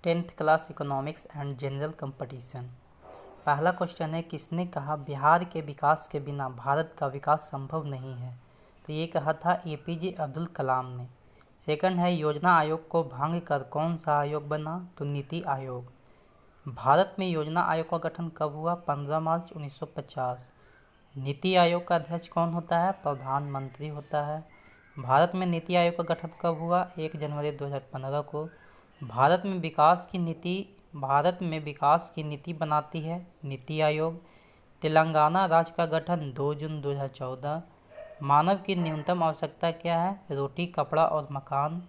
10th class economics and general competition. पहला question है, किसने कहा बिहार के विकास के बिना भारत का विकास संभव नहीं है? तो ये कहा था एपीजे अब्दुल कलाम ने। सेकंड है, योजना आयोग को भंग कर कौन सा आयोग बना? तो नीति आयोग। भारत में योजना आयोग का गठन कब हुआ? 15 मार्च 1950। नीति आयोग का अध्यक्ष कौन होता है? प्रधानमंत्री होता है। भारत में नीति आयोग का गठन कब हुआ? 1 जनवरी 2015 को। भारत में विकास की नीति बनाती है नीति आयोग। तेलंगाना राज्य का गठन 2 जून 2014। मानव की न्यूनतम आवश्यकता क्या है? रोटी, कपड़ा और मकान।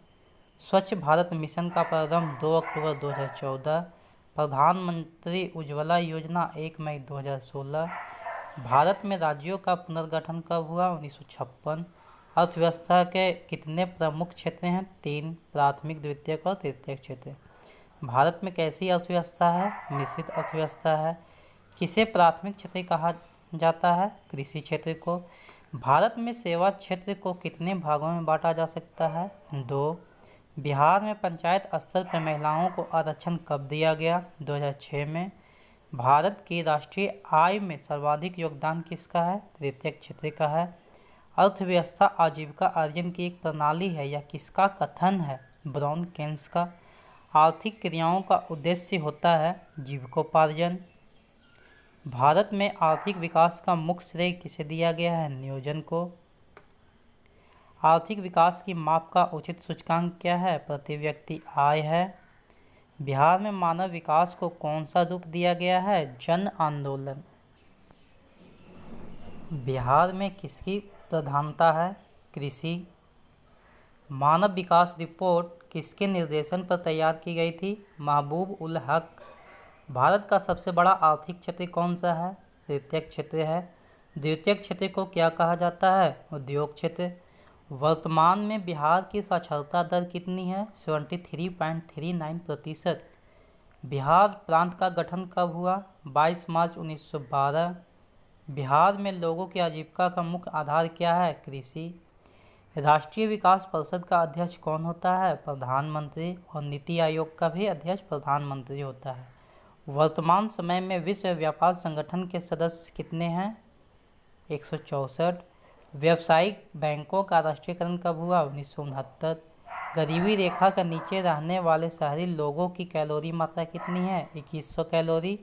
स्वच्छ भारत मिशन का प्रारंभ 2 अक्टूबर 2014। प्रधानमंत्री उज्ज्वला योजना 1 मई 2016। भारत में राज्यों का पुनर्गठन कब हुआ? 1956। अर्थव्यवस्था के कितने प्रमुख क्षेत्र हैं? 3, प्राथमिक, द्वितीयक और तृतीयक क्षेत्र। भारत में कैसी अर्थव्यवस्था है? मिश्रित अर्थव्यवस्था है। किसे प्राथमिक क्षेत्र कहा जाता है? कृषि क्षेत्र को। भारत में सेवा क्षेत्र को कितने भागों में बांटा जा सकता है? 2। बिहार में पंचायत स्तर पर महिलाओं को आरक्षण कब दिया गया? 2006 में। भारत की राष्ट्रीय आय में सर्वाधिक योगदान किसका है? तृतीयक क्षेत्र का है। अर्थव्यवस्था आजीविका अर्जन की एक प्रणाली है, यह किसका कथन है? ब्राउन केन्स का। आर्थिक क्रियाओं का उद्देश्य होता है जीविकोपार्जन। भारत में आर्थिक विकास का मुख्य श्रेय किसे दिया गया है? नियोजन को। आर्थिक विकास की माप का उचित सूचकांक क्या है? प्रति व्यक्ति आय है। बिहार में मानव विकास को कौन सा रूप दिया गया है? जन आंदोलन। बिहार में किसकी प्रधानता है? कृषि। मानव विकास रिपोर्ट किसके निर्देशन पर तैयार की गई थी? महबूब उल हक। भारत का सबसे बड़ा आर्थिक क्षेत्र कौन सा है? तृतीयक क्षेत्र है। द्वितीयक क्षेत्र को क्या कहा जाता है? उद्योग क्षेत्र। वर्तमान में बिहार की साक्षरता दर कितनी है? 73.39%। बिहार प्रांत का गठन कब हुआ? 22 मार्च 1912। बिहार में लोगों की आजीविका का मुख्य आधार क्या है? कृषि। राष्ट्रीय विकास परिषद का अध्यक्ष कौन होता है? प्रधानमंत्री। और नीति आयोग का भी अध्यक्ष प्रधानमंत्री होता है। वर्तमान समय में विश्व व्यापार संगठन के सदस्य कितने हैं? 164। व्यावसायिक बैंकों का राष्ट्रीयकरण कब हुआ? 1969। गरीबी रेखा के नीचे रहने वाले शहरी लोगों की कैलोरी मात्रा कितनी है? 2100 कैलोरी।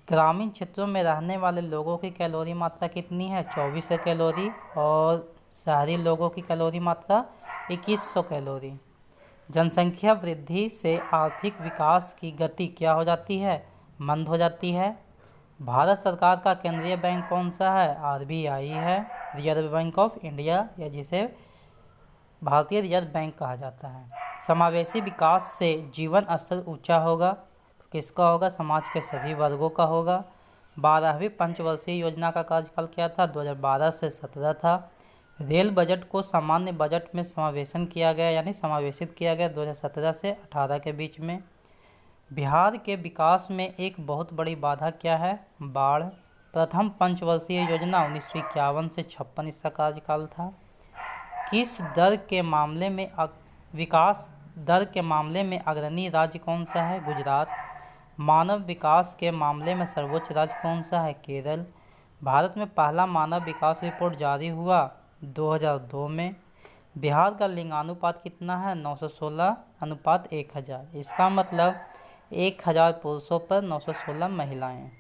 ग्रामीण क्षेत्रों में रहने वाले लोगों की कैलोरी मात्रा कितनी है? 2400 कैलोरी। और शहरी लोगों की कैलोरी मात्रा 2100 कैलोरी। जनसंख्या वृद्धि से आर्थिक विकास की गति क्या हो जाती है? मंद हो जाती है। भारत सरकार का केंद्रीय बैंक कौन सा है? आरबीआई है, रिजर्व बैंक ऑफ इंडिया, या जिसे भारतीय रिजर्व बैंक कहा जाता है। समावेशी विकास से जीवन स्तर ऊंचा होगा। किसका होगा? समाज के सभी वर्गों का होगा। 12वीं पंचवर्षीय योजना का कार्यकाल क्या था? 2012 से 17 था। रेल बजट को सामान्य बजट में समावेशित किया गया 2017 से 18 के बीच में। बिहार के विकास में एक बहुत बड़ी बाधा क्या है? बाढ़। प्रथम पंचवर्षीय योजना 1951 से 56 इसका कार्यकाल था। किस दर के मामले में विकास दर के मामले में अग्रणी राज्य कौन सा है? गुजरात। मानव विकास के मामले में सर्वोच्च राज्य कौन सा है? केरल। भारत में पहला मानव विकास रिपोर्ट जारी हुआ 2002 में। बिहार का लिंगानुपात कितना है? 916:1000। इसका मतलब 1000 पुरुषों पर 916 महिलाएं।